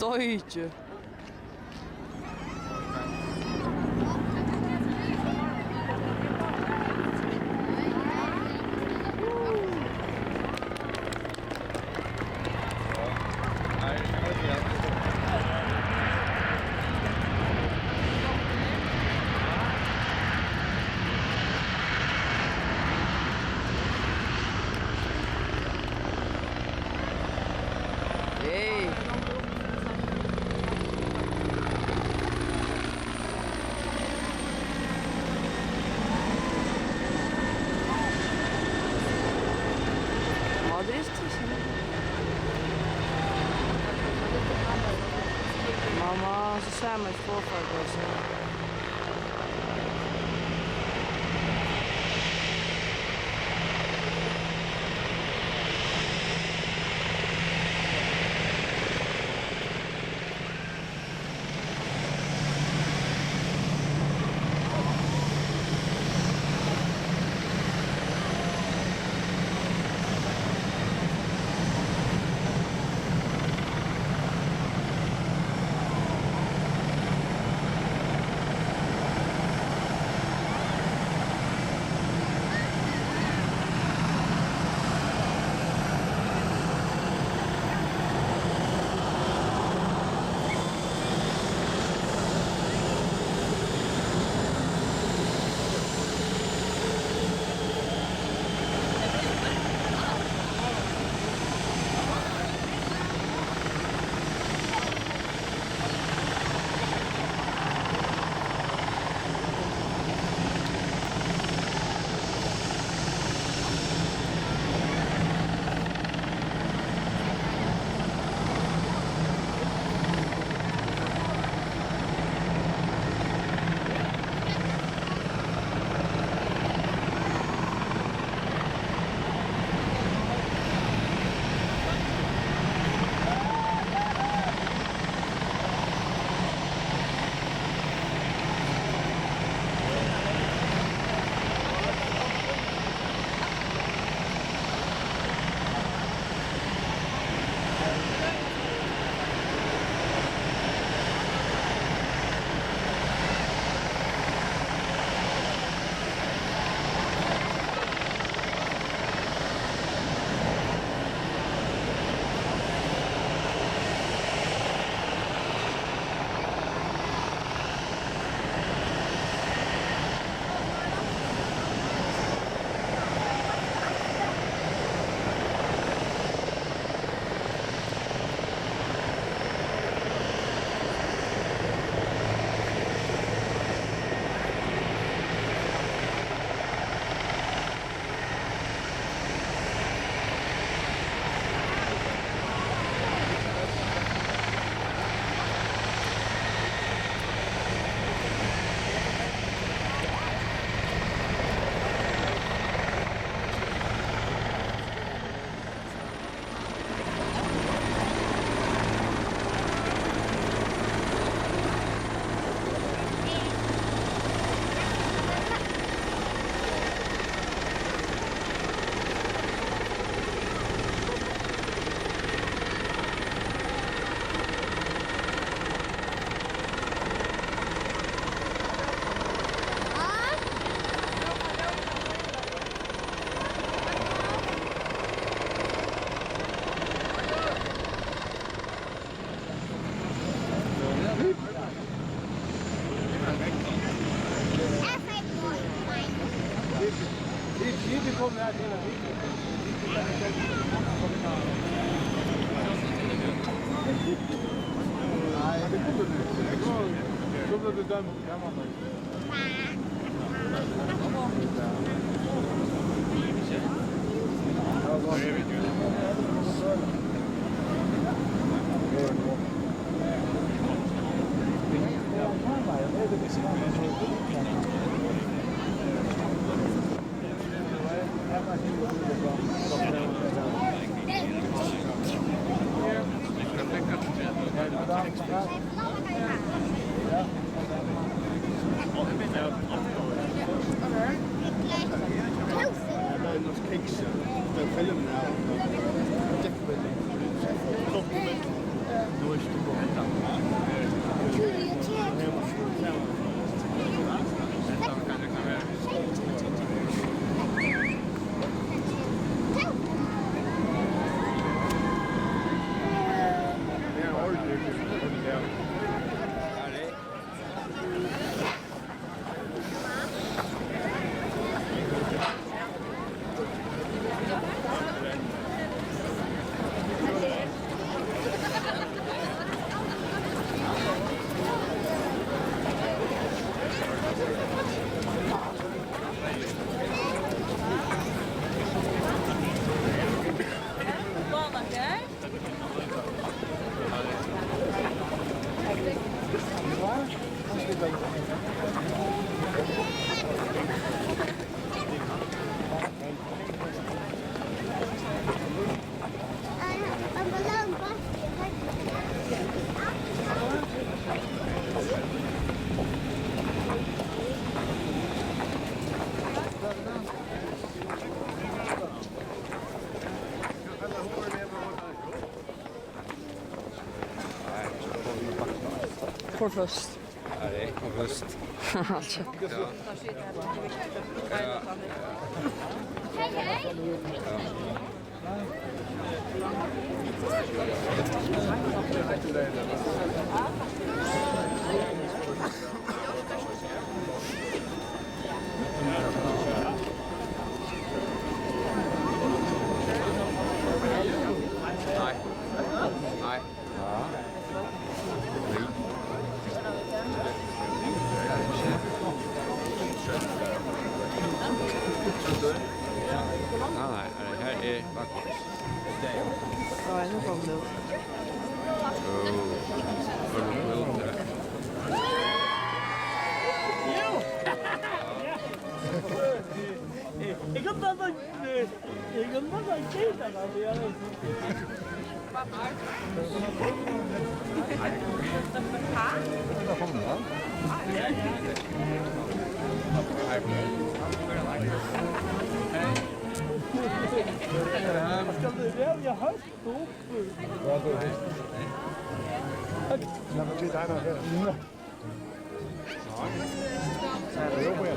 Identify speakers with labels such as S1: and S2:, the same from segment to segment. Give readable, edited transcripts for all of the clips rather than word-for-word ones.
S1: Deutsche. Hey. Mama, ze zijn met voorvaartbussen.
S2: Document durch die Woche.
S1: kom först?
S2: Ja, det kom först.
S1: Alltså.
S2: Ja. Ja.
S3: Hej, hej!
S2: Nej. Nej. Ja. Nej, det här är Vagar.
S1: Ja, nu kommer det upp.
S4: Ik kan dat niet. Ik kan dat niet eten. Kan du wel je huis op?
S5: Ja, maar zit daar nog wel. Heel goed.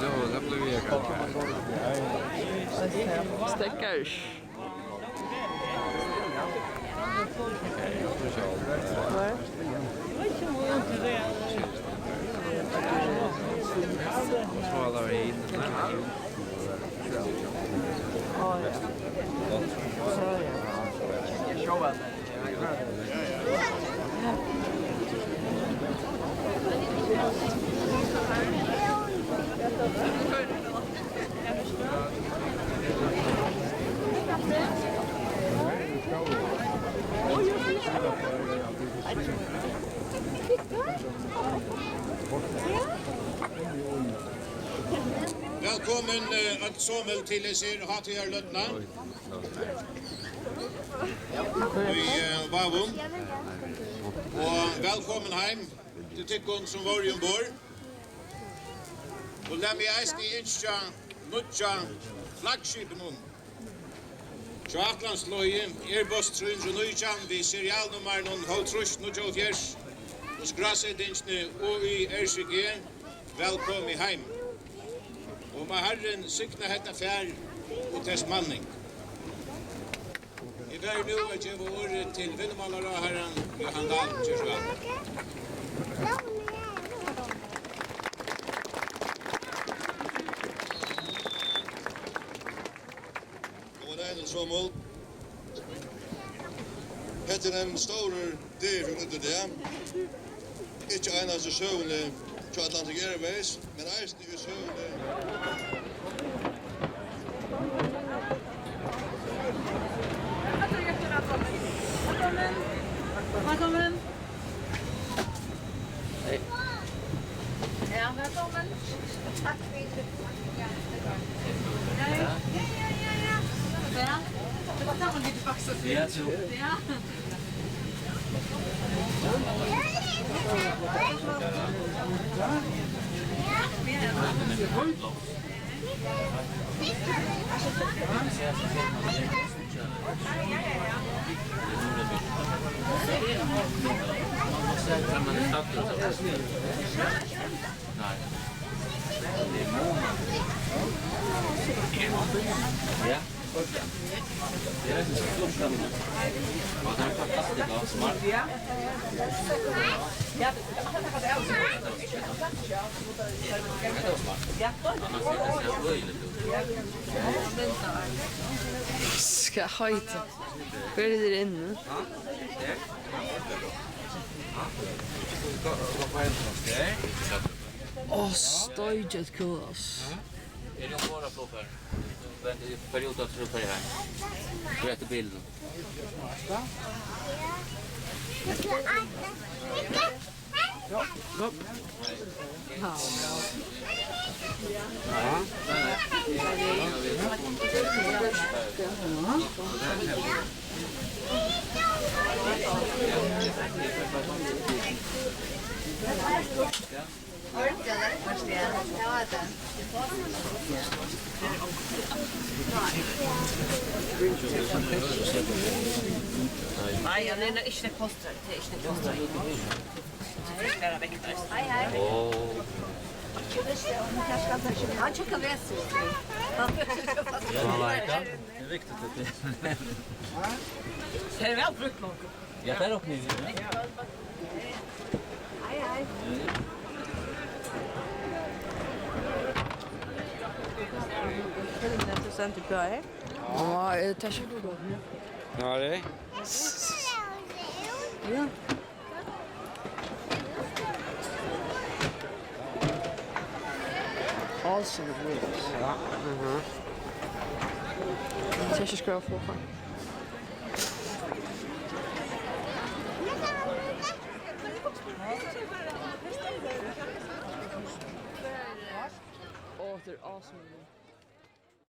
S2: Zo, dat blev jag kanske.
S1: Stackars. Nej.
S2: Svalar hit.
S1: Ja, ja. Så är det.
S6: Välkommen att somel till er HTR-lötna i Vavum och välkommen hem till tyckon som var i ombord och lämna mig inska nutja flaggskipen så Atlantløyen Airbus A319 vid serialnummer någon H-trush nutjotjers och skrasedingsne och i RCG välkommen hem. Og med Herren sykna hetta fjær og tess manning. I vær nu at jeg var året til Vinnemallara Herren Johan Dahl Kjørsvall. Og det er en sommål. Hetta er en store dyr for ut det. Ikke en av søvnene til Atlantic Airways, men eisen i søvnene.
S7: Välkommen. Hej. Ja, välkommen. Tack för det. Ja. Det var samma lite fax. Ja, så. Ja.
S2: Ja. Det är så stort. Ja, det är fantastiskt smart. Ja. Ja.
S1: Ska hojta. Hur är det inne? Åh, stöjt kul alltså.
S2: Är det bara plockar? Period att tro på det här. Rätt bilden.
S7: Nej, jag menar inte kostar. Det är inte kostar. Spela väktare. Hej, hej. Han checkar väster.
S2: Ja, det är viktigt att det.
S7: Det är väl brukt något.
S2: Ja, det är också ni.
S7: Hej, hej.
S1: Ja, det tar sig då.
S2: Ja, det är.
S1: Ja. Awesome.
S2: Ja.
S1: Tar sig skruva på. Oh, they're awesome.